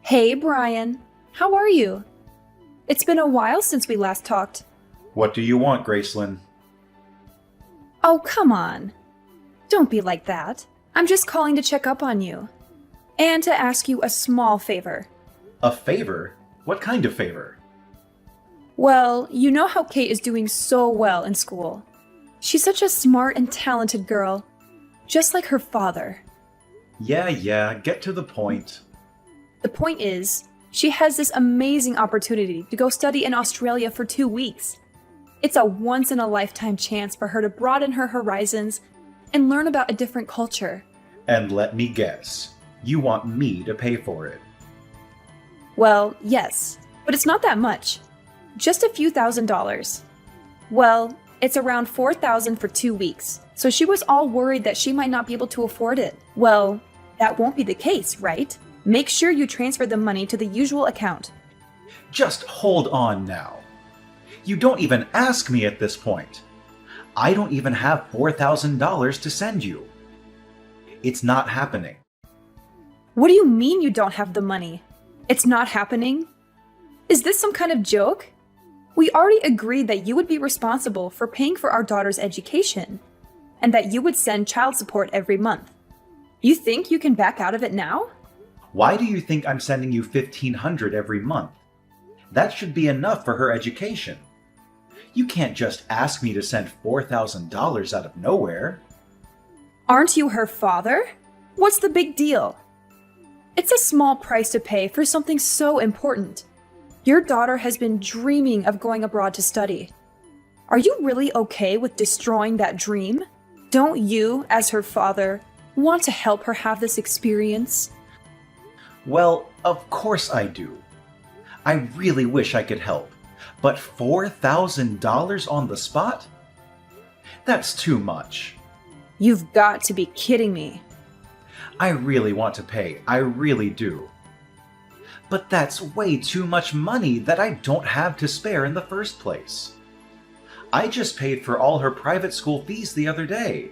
Hey, Brian. How are you? It's been a while since we last talked. What do you want, Gracelyn? Oh, come on. Don't be like that. I'm just calling to check up on you. And to ask you a small favor. A favor? What kind of favor? Well, you know how Kate is doing so well in school. She's such a smart and talented girl. Just like her father. Yeah, get to the point. The point is, she has this amazing opportunity to go study in Australia for 2 weeks. It's a once-in-a-lifetime chance for her to broaden her horizons and learn about a different culture. And let me guess, you want me to pay for it. Well, yes, but it's not that much. Just a few $1,000s. Well, it's around $4,000 for 2 weeks, so she was all worried that she might not be able to afford it. Well, that won't be the case, right? Make sure you transfer the money to the usual account. Just hold on now. You don't even ask me at this point. I don't even have $4,000 to send you. It's not happening. What do you mean you don't have the money? It's not happening? Is this some kind of joke? We already agreed that you would be responsible for paying for our daughter's education, and that you would send child support every month. You think you can back out of it now? Why do you think I'm sending you $1,500 every month? That should be enough for her education. You can't just ask me to send $4,000 out of nowhere. Aren't you her father? What's the big deal? It's a small price to pay for something so important. Your daughter has been dreaming of going abroad to study. Are you really okay with destroying that dream? Don't you, as her father, want to help her have this experience? Well, of course I do. I really wish I could help, but $4,000 on the spot? That's too much. You've got to be kidding me. I really want to pay, I really do. But that's way too much money that I don't have to spare in the first place. I just paid for all her private school fees the other day.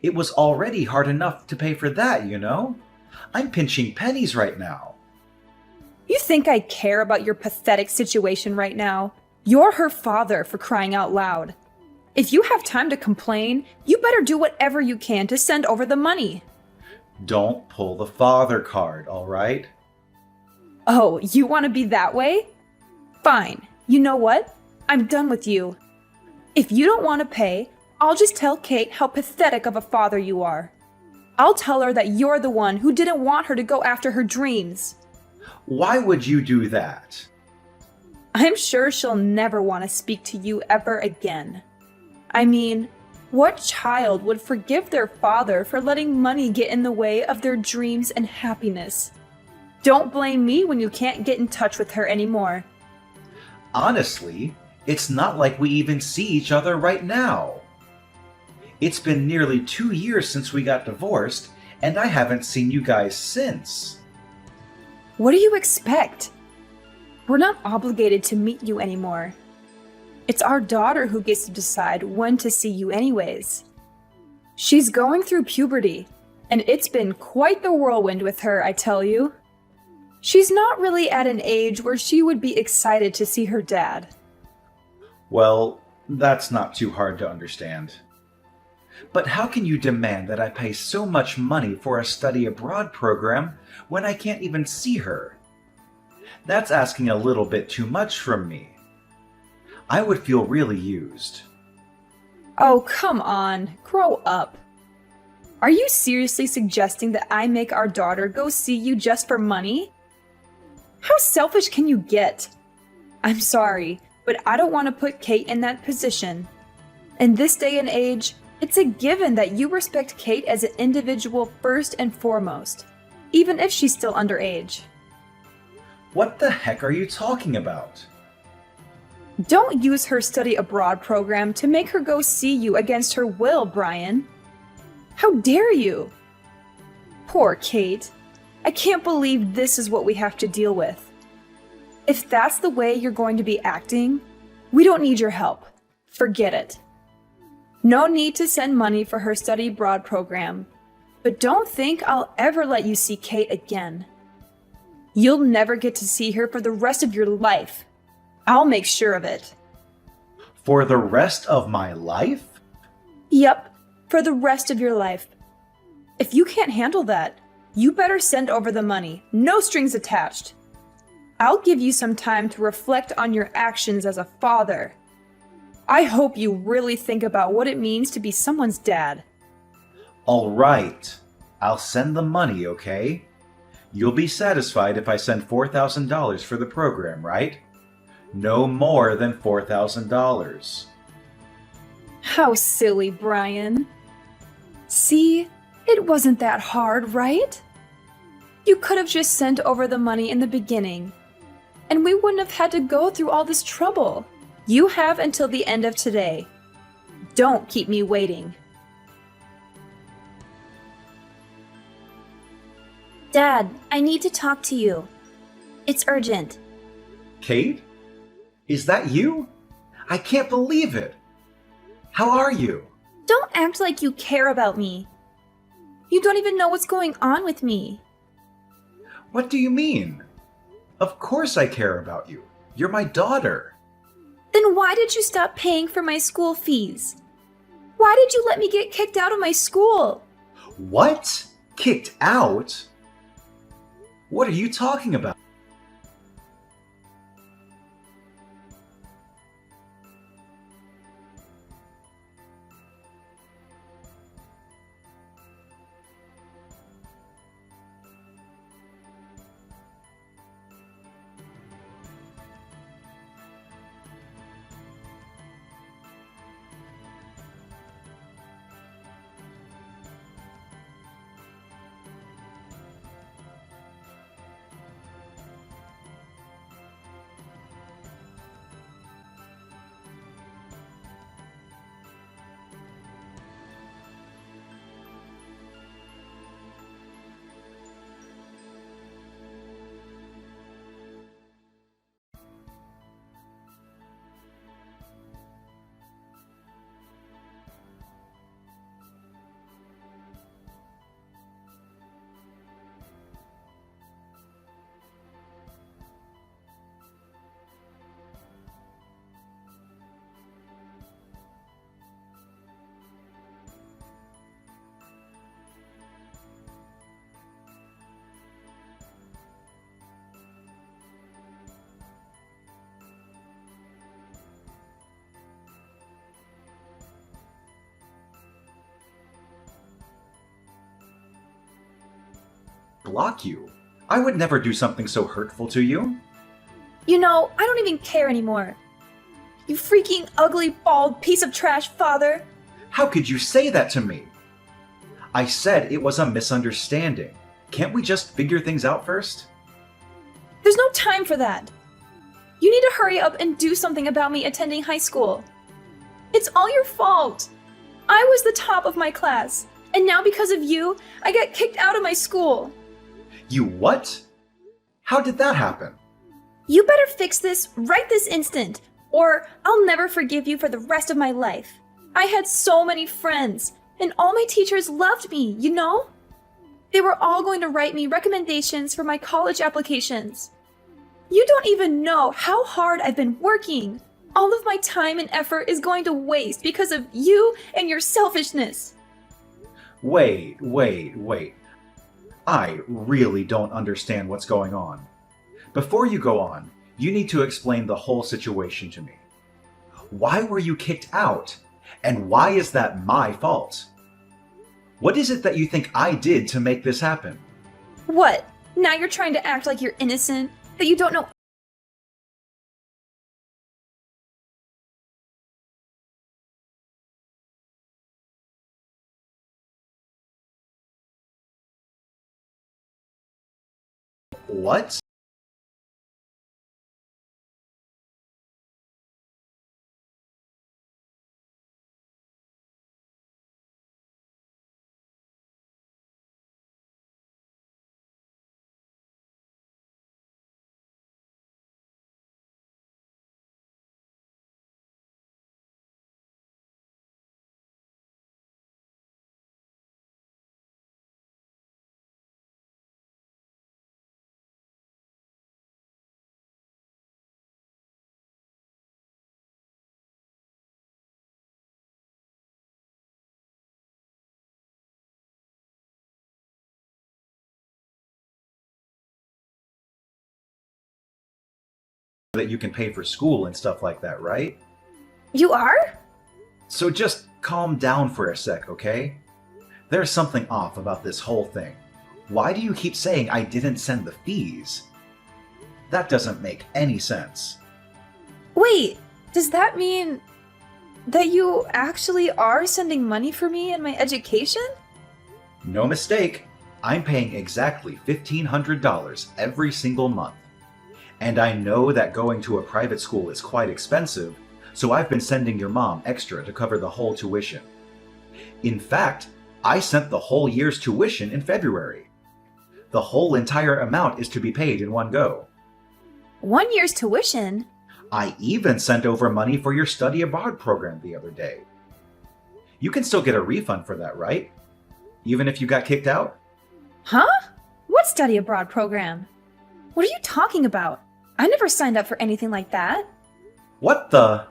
It was already hard enough to pay for that, you know? I'm pinching pennies right now. You think I care about your pathetic situation right now? You're her father, for crying out loud. If you have time to complain, you better do whatever you can to send over the money. Don't pull the father card, all right? Oh, you want to be that way? Fine. You know what? I'm done with you. If you don't want to pay, I'll just tell Kate how pathetic of a father you are. I'll tell her that you're the one who didn't want her to go after her dreams. Why would you do that? I'm sure she'll never want to speak to you ever again. I mean, what child would forgive their father for letting money get in the way of their dreams and happiness? Don't blame me when you can't get in touch with her anymore. Honestly, it's not like we even see each other right now. It's been nearly 2 years since we got divorced, and I haven't seen you guys since. What do you expect? We're not obligated to meet you anymore. It's our daughter who gets to decide when to see you anyways. She's going through puberty, and it's been quite the whirlwind with her, I tell you. She's not really at an age where she would be excited to see her dad. Well, that's not too hard to understand. But how can you demand that I pay so much money for a study abroad program when I can't even see her? That's asking a little bit too much from me. I would feel really used. Oh, come on. Grow up. Are you seriously suggesting that I make our daughter go see you just for money? How selfish can you get? I'm sorry, but I don't want to put Kate in that position. In this day and age, it's a given that you respect Kate as an individual first and foremost, even if she's still underage. What the heck are you talking about? Don't use her study abroad program to make her go see you against her will, Brian. How dare you? Poor Kate. I can't believe this is what we have to deal with. If that's the way you're going to be acting, we don't need your help. Forget it. No need to send money for her study abroad program, but don't think I'll ever let you see Kate again. You'll never get to see her for the rest of your life. I'll make sure of it. For the rest of my life? Yep, for the rest of your life. If you can't handle that, you better send over the money, no strings attached. I'll give you some time to reflect on your actions as a father. I hope you really think about what it means to be someone's dad. All right. I'll send the money, okay? You'll be satisfied if I send $4,000 for the program, right? No more than $4,000. How silly, Brian. See, it wasn't that hard, right? You could have just sent over the money in the beginning, and we wouldn't have had to go through all this trouble. You have until the end of today. Don't keep me waiting. Dad, I need to talk to you. It's urgent. Kate? Is that you? I can't believe it. How are you? Don't act like you care about me. You don't even know what's going on with me. What do you mean? Of course I care about you. You're my daughter. Then why did you stop paying for my school fees? Why did you let me get kicked out of my school? What? Kicked out? What are you talking about? Block you? I would never do something so hurtful to you. You know, I don't even care anymore. You freaking ugly, bald piece of trash, father. How could you say that to me? I said it was a misunderstanding. Can't we just figure things out first? There's no time for that. You need to hurry up and do something about me attending high school. It's all your fault. I was the top of my class, and now because of you, I got kicked out of my school. You what? How did that happen? You better fix this right this instant, or I'll never forgive you for the rest of my life. I had so many friends, and all my teachers loved me, you know? They were all going to write me recommendations for my college applications. You don't even know how hard I've been working. All of my time and effort is going to waste because of you and your selfishness. Wait. I really don't understand what's going on. Before you go on, you need to explain the whole situation to me. Why were you kicked out? And why is that my fault? What is it that you think I did to make this happen? What? Now you're trying to act like you're innocent? That you don't know What? that you can pay for school and stuff like that, right? You are? So just calm down for a sec, okay? There's something off about this whole thing. Why do you keep saying I didn't send the fees? That doesn't make any sense. Wait, does that mean that you actually are sending money for me and my education? No mistake, I'm paying exactly $1,500 every single month. And I know that going to a private school is quite expensive, so I've been sending your mom extra to cover the whole tuition. In fact, I sent the whole year's tuition in February. The whole entire amount is to be paid in one go. 1 year's tuition? I even sent over money for your study abroad program the other day. You can still get a refund for that, right? Even if you got kicked out? Huh? What study abroad program? What are you talking about? I never signed up for anything like that. What the?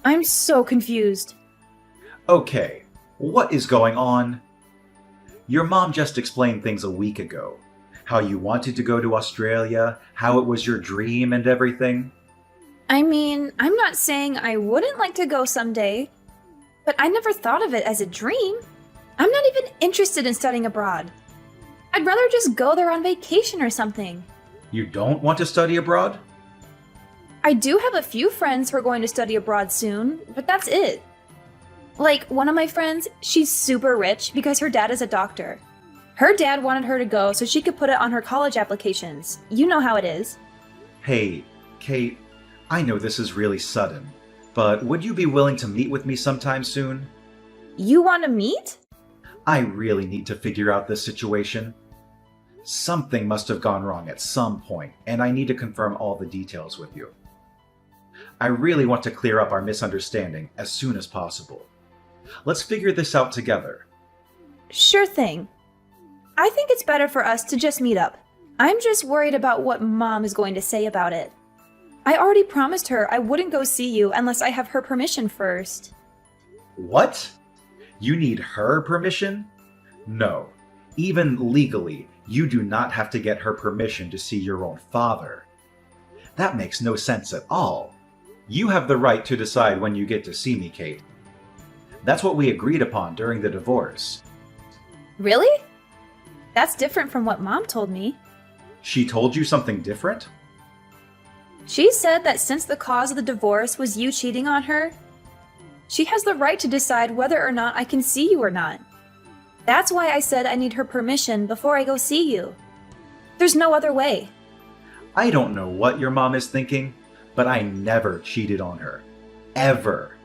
I'm so confused. Okay, what is going on? Your mom just explained things a week ago. How you wanted to go to Australia, how it was your dream and everything. I mean, I'm not saying I wouldn't like to go someday, but I never thought of it as a dream. I'm not even interested in studying abroad. I'd rather just go there on vacation or something. You don't want to study abroad? I do have a few friends who are going to study abroad soon, but that's it. Like, one of my friends, she's super rich because her dad is a doctor. Her dad wanted her to go so she could put it on her college applications. You know how it is. Hey, Kate, I know this is really sudden, but would you be willing to meet with me sometime soon? You want to meet? I really need to figure out this situation. Something must have gone wrong at some point, and I need to confirm all the details with you. I really want to clear up our misunderstanding as soon as possible. Let's figure this out together. Sure thing. I think it's better for us to just meet up. I'm just worried about what Mom is going to say about it. I already promised her I wouldn't go see you unless I have her permission first. What? You need her permission? No. Even legally, you do not have to get her permission to see your own father. That makes no sense at all. You have the right to decide when you get to see me, Kate. That's what we agreed upon during the divorce. Really? That's different from what Mom told me. She told you something different? She said that since the cause of the divorce was you cheating on her, she has the right to decide whether or not I can see you or not. That's why I said I need her permission before I go see you. There's no other way. I don't know what your mom is thinking, but I never cheated on her. Ever.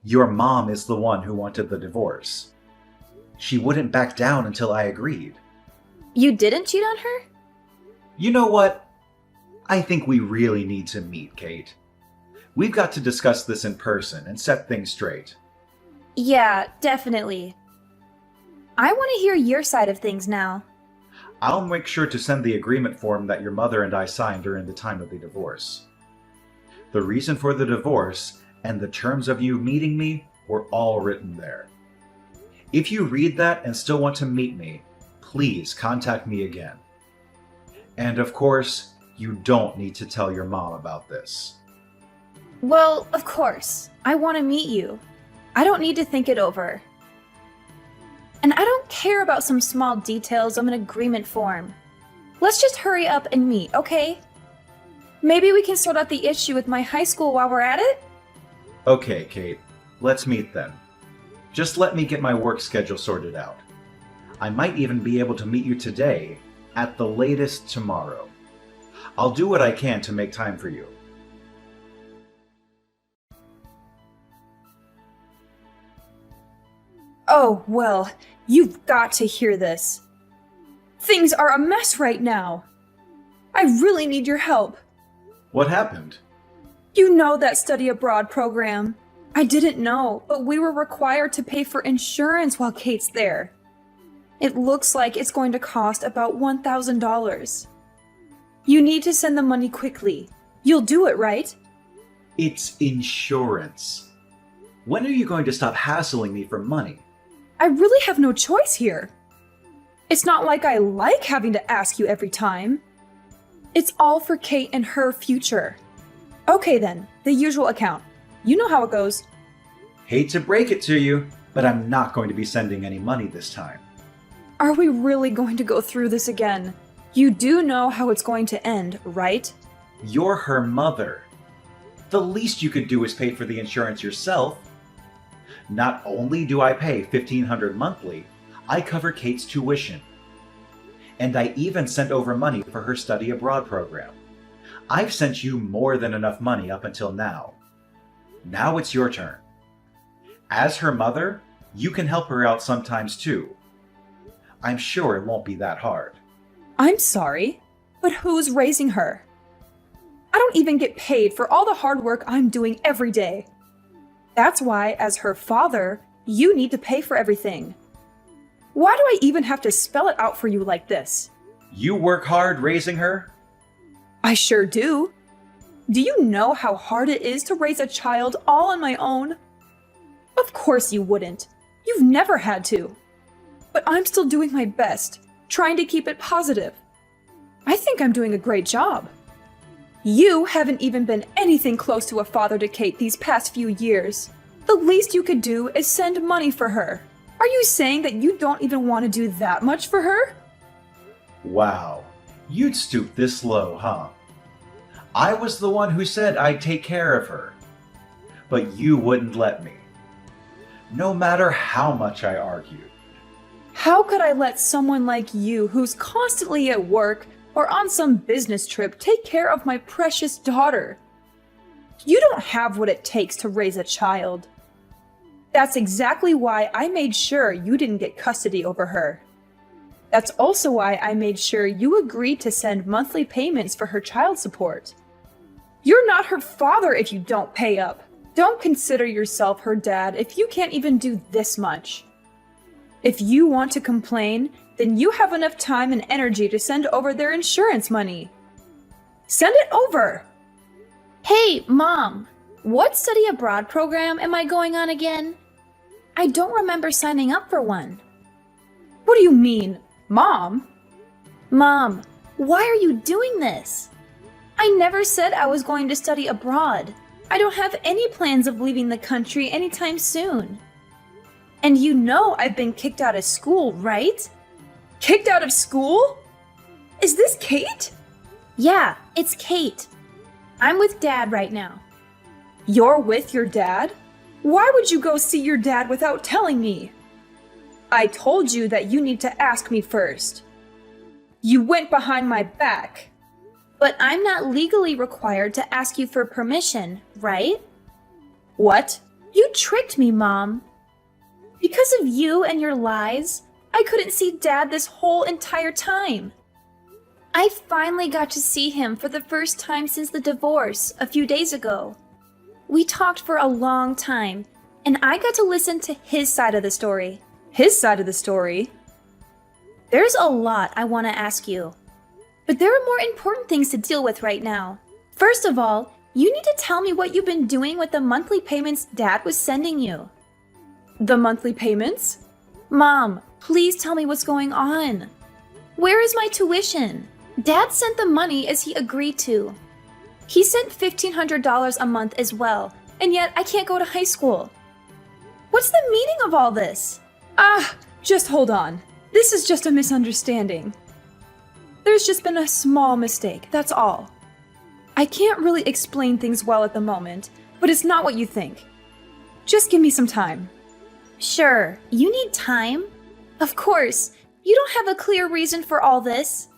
Your mom is the one who wanted the divorce. She wouldn't back down until I agreed. You didn't cheat on her? You know what? I think we really need to meet, Kate. We've got to discuss this in person and set things straight. Yeah, definitely. I want to hear your side of things now. I'll make sure to send the agreement form that your mother and I signed during the time of the divorce. The reason for the divorce and the terms of you meeting me were all written there. If you read that and still want to meet me, please contact me again. And of course, you don't need to tell your mom about this. Well, of course. I want to meet you. I don't need to think it over. And I don't care about some small details of an agreement form. Let's just hurry up and meet, okay? Maybe we can sort out the issue with my high school while we're at it? Okay, Kate. Let's meet then. Just let me get my work schedule sorted out. I might even be able to meet you today, at the latest tomorrow. I'll do what I can to make time for you. Oh, well, you've got to hear this. Things are a mess right now. I really need your help. What happened? You know that study abroad program. I didn't know, but we were required to pay for insurance while Kate's there. It looks like it's going to cost about $1,000. You need to send the money quickly. You'll do it, right? It's insurance. When are you going to stop hassling me for money? I really have no choice here. It's not like I like having to ask you every time. It's all for Kate and her future. Okay then, the usual account. You know how it goes. Hate to break it to you, but I'm not going to be sending any money this time. Are we really going to go through this again? You do know how it's going to end, right? You're her mother. The least you could do is pay for the insurance yourself. Not only do I pay $1,500 monthly, I cover Kate's tuition. And I even sent over money for her study abroad program. I've sent you more than enough money up until now. Now it's your turn. As her mother, you can help her out sometimes too. I'm sure it won't be that hard. I'm sorry, but who's raising her? I don't even get paid for all the hard work I'm doing every day. That's why, as her father, you need to pay for everything. Why do I even have to spell it out for you like this? You work hard raising her? I sure do. Do you know how hard it is to raise a child all on my own? Of course you wouldn't. You've never had to. But I'm still doing my best, trying to keep it positive. I think I'm doing a great job. You haven't even been anything close to a father to Kate these past few years. The least you could do is send money for her. Are you saying that you don't even want to do that much for her? Wow, you'd stoop this low, huh? I was the one who said I'd take care of her. But you wouldn't let me. No matter how much I argued. How could I let someone like you, who's constantly at work or on some business trip, take care of my precious daughter? You don't have what it takes to raise a child. That's exactly why I made sure you didn't get custody over her. That's also why I made sure you agreed to send monthly payments for her child support. You're not her father if you don't pay up. Don't consider yourself her dad if you can't even do this much. If you want to complain, then you have enough time and energy to send over their insurance money. Send it over! Hey, Mom, what study abroad program am I going on again? I don't remember signing up for one. What do you mean, Mom? Mom, why are you doing this? I never said I was going to study abroad. I don't have any plans of leaving the country anytime soon. And you know I've been kicked out of school, right? Kicked out of school? Is this Kate? Yeah, it's Kate. I'm with Dad right now. You're with your dad? Why would you go see your dad without telling me? I told you that you need to ask me first. You went behind my back. But I'm not legally required to ask you for permission, right? What? You tricked me, Mom. Because of you and your lies, I couldn't see Dad this whole entire time. I finally got to see him for the first time since the divorce a few days ago. We talked for a long time, and I got to listen to his side of the story. His side of the story? There's a lot I want to ask you, but there are more important things to deal with right now. First of all, you need to tell me what you've been doing with the monthly payments Dad was sending you. The monthly payments? Mom, please tell me what's going on. Where is my tuition? Dad sent the money as he agreed to. He sent $1,500 a month as well, and yet I can't go to high school. What's the meaning of all this? Just hold on. This is just a misunderstanding. There's just been a small mistake, that's all. I can't really explain things well at the moment, but it's not what you think. Just give me some time. Sure, you need time. Of course, you don't have a clear reason for all this.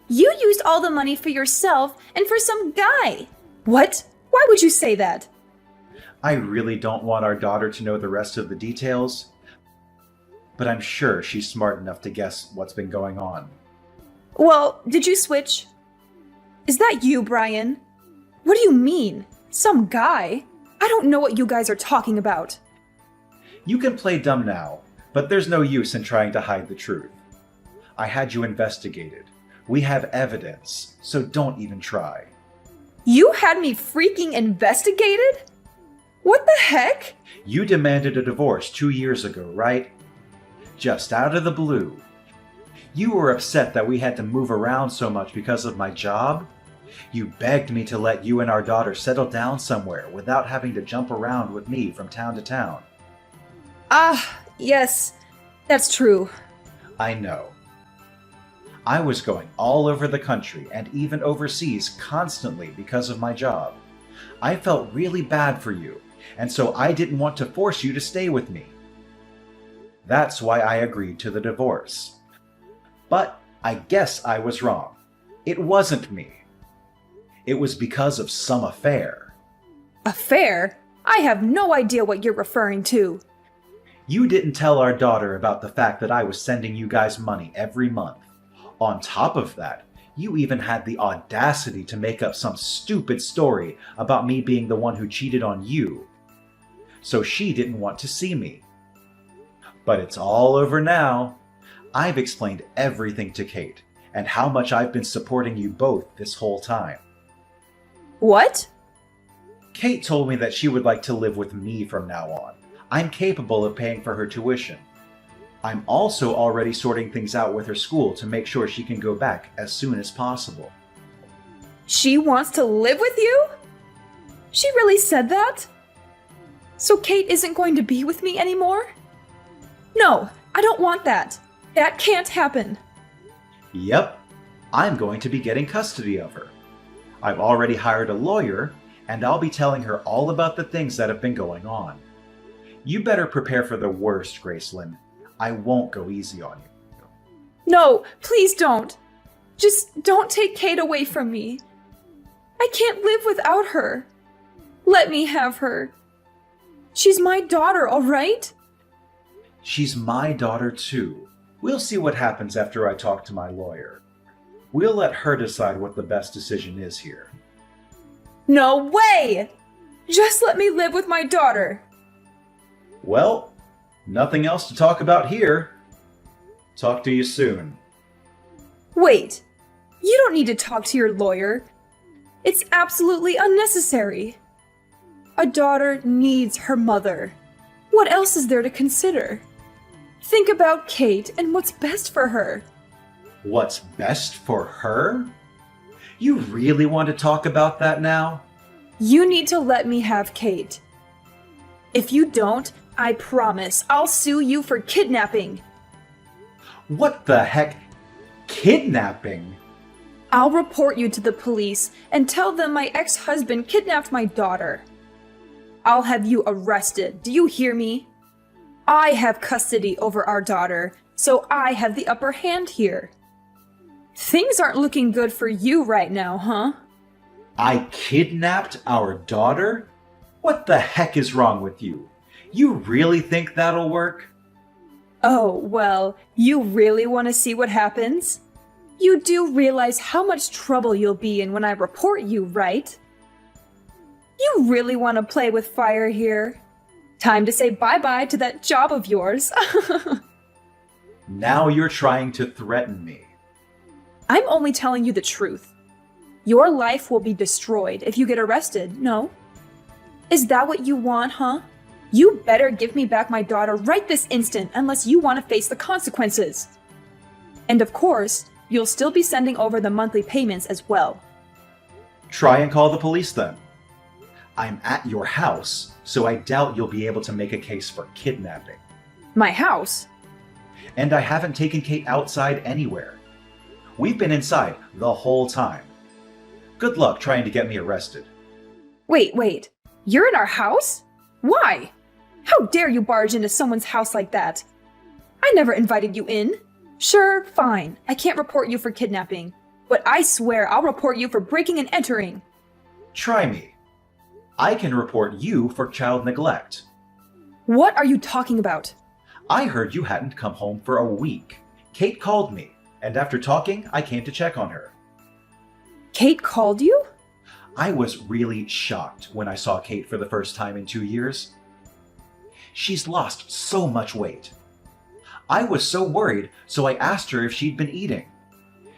You used all the money for yourself and for some guy. What? Why would you say that? I really don't want our daughter to know the rest of the details, but I'm sure she's smart enough to guess what's been going on. Well, did you switch? Is that you, Brian? What do you mean? Some guy? I don't know what you guys are talking about. You can play dumb now, but there's no use in trying to hide the truth. I had you investigated. We have evidence, so don't even try. You had me freaking investigated? What the heck? You demanded a divorce 2 years ago, right? Just out of the blue. You were upset that we had to move around so much because of my job. You begged me to let you and our daughter settle down somewhere without having to jump around with me from town to town. Ah, yes, that's true. I know. I was going all over the country and even overseas constantly because of my job. I felt really bad for you, and so I didn't want to force you to stay with me. That's why I agreed to the divorce. But I guess I was wrong. It wasn't me. It was because of some affair. Affair? I have no idea what you're referring to. You didn't tell our daughter about the fact that I was sending you guys money every month. On top of that, you even had the audacity to make up some stupid story about me being the one who cheated on you. So she didn't want to see me. But it's all over now. I've explained everything to Kate, and how much I've been supporting you both this whole time. What? Kate told me that she would like to live with me from now on. I'm capable of paying for her tuition. I'm also already sorting things out with her school to make sure she can go back as soon as possible. She wants to live with you? She really said that? So Kate isn't going to be with me anymore? No, I don't want that. That can't happen. Yep, I'm going to be getting custody of her. I've already hired a lawyer, and I'll be telling her all about the things that have been going on. You better prepare for the worst, Gracelyn. I won't go easy on you. No, please don't. Just don't take Kate away from me. I can't live without her. Let me have her. She's my daughter, all right? She's my daughter too. We'll see what happens after I talk to my lawyer. We'll let her decide what the best decision is here. No way! Just let me live with my daughter. Well, nothing else to talk about here. Talk to you soon. Wait, you don't need to talk to your lawyer. It's absolutely unnecessary. A daughter needs her mother. What else is there to consider? Think about Kate and what's best for her. What's best for her? You really want to talk about that now? You need to let me have Kate. If you don't, I promise I'll sue you for kidnapping. What the heck? Kidnapping? I'll report you to the police and tell them my ex-husband kidnapped my daughter. I'll have you arrested. Do you hear me? I have custody over our daughter, so I have the upper hand here. Things aren't looking good for you right now, huh? I kidnapped our daughter? What the heck is wrong with you? You really think that'll work? Oh, well, you really want to see what happens? You do realize how much trouble you'll be in when I report you, right? You really want to play with fire here? Time to say bye-bye to that job of yours. Now you're trying to threaten me. I'm only telling you the truth. Your life will be destroyed if you get arrested, no? Is that what you want, huh? You better give me back my daughter right this instant unless you want to face the consequences. And of course, you'll still be sending over the monthly payments as well. Try and call the police then. I'm at your house, so I doubt you'll be able to make a case for kidnapping. My house? And I haven't taken Kate outside anywhere. We've been inside the whole time. Good luck trying to get me arrested. Wait. You're in our house? Why? How dare you barge into someone's house like that? I never invited you in. Sure, fine. I can't report you for kidnapping. But I swear I'll report you for breaking and entering. Try me. I can report you for child neglect. What are you talking about? I heard you hadn't come home for a week. Kate called me, and after talking, I came to check on her. Kate called you? I was really shocked when I saw Kate for the first time in 2 years. She's lost so much weight. I was so worried, so I asked her if she'd been eating.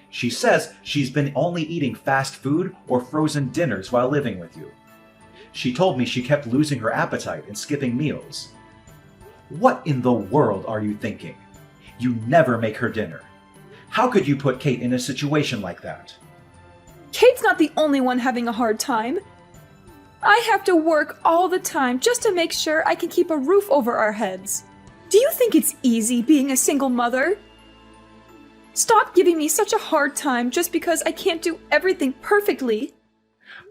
She says she's been only eating fast food or frozen dinners while living with you. She told me she kept losing her appetite and skipping meals. What in the world are you thinking? You never make her dinner. How could you put Kate in a situation like that? Kate's not the only one having a hard time. I have to work all the time just to make sure I can keep a roof over our heads. Do you think it's easy being a single mother? Stop giving me such a hard time just because I can't do everything perfectly.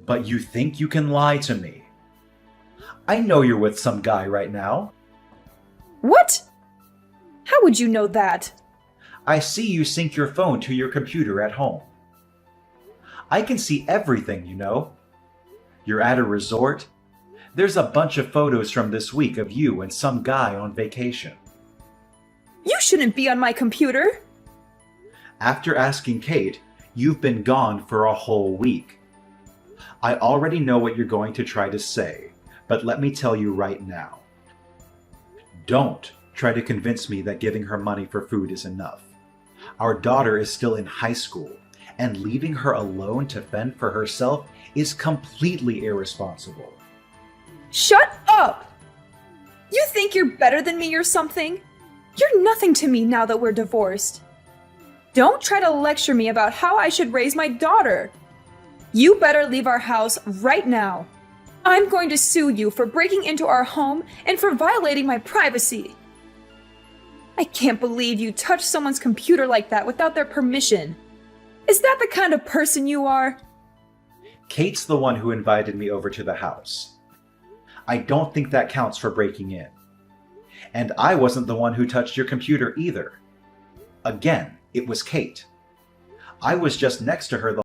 But you think you can lie to me? I know you're with some guy right now. What? How would you know that? I see you sync your phone to your computer at home. I can see everything, you know. You're at a resort. There's a bunch of photos from this week of you and some guy on vacation. You shouldn't be on my computer. After asking Kate, you've been gone for a whole week. I already know what you're going to try to say, but let me tell you right now. Don't try to convince me that giving her money for food is enough. Our daughter is still in high school, and leaving her alone to fend for herself is completely irresponsible. Shut up! You think you're better than me or something? You're nothing to me now that we're divorced. Don't try to lecture me about how I should raise my daughter. You better leave our house right now. I'm going to sue you for breaking into our home and for violating my privacy. I can't believe you touched someone's computer like that without their permission. Is that the kind of person you are? Kate's the one who invited me over to the house. I don't think that counts for breaking in. And I wasn't the one who touched your computer either. Again, it was Kate. I was just next to her the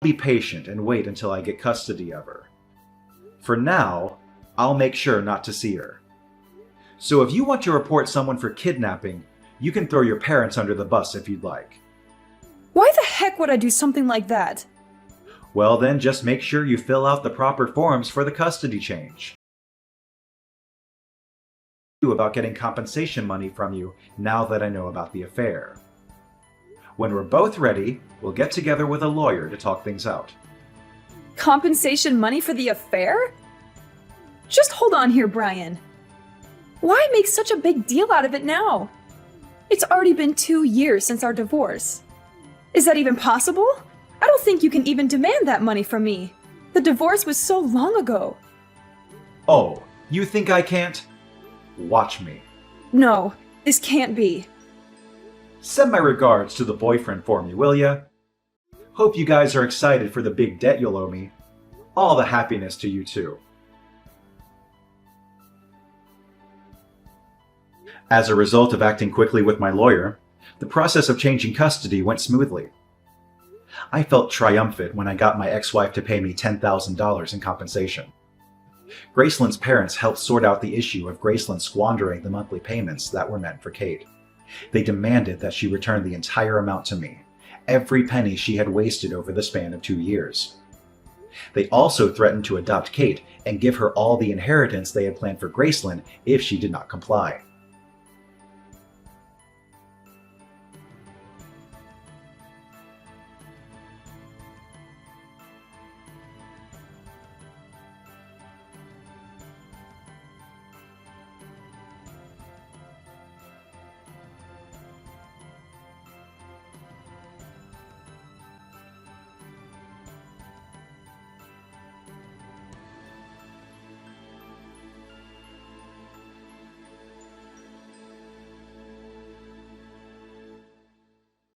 Be patient and wait until I get custody of her. For now, I'll make sure not to see her. So if you want to report someone for kidnapping, you can throw your parents under the bus if you'd like. Why the heck would I do something like that? Well then, just make sure you fill out the proper forms for the custody change. About getting compensation money from you now that I know about the affair. When we're both ready, we'll get together with a lawyer to talk things out. Compensation money for the affair? Just hold on here, Brian. Why make such a big deal out of it now? It's already been 2 years since our divorce. Is that even possible? I don't think you can even demand that money from me. The divorce was so long ago. Oh, you think I can't? Watch me. No, this can't be. Send my regards to the boyfriend for me, will ya? Hope you guys are excited for the big debt you'll owe me. All the happiness to you too. As a result of acting quickly with my lawyer, the process of changing custody went smoothly. I felt triumphant when I got my ex-wife to pay me $10,000 in compensation. Graceland's parents helped sort out the issue of Graceland squandering the monthly payments that were meant for Kate. They demanded that she return the entire amount to me, every penny she had wasted over the span of 2 years. They also threatened to adopt Kate and give her all the inheritance they had planned for Graceland if she did not comply.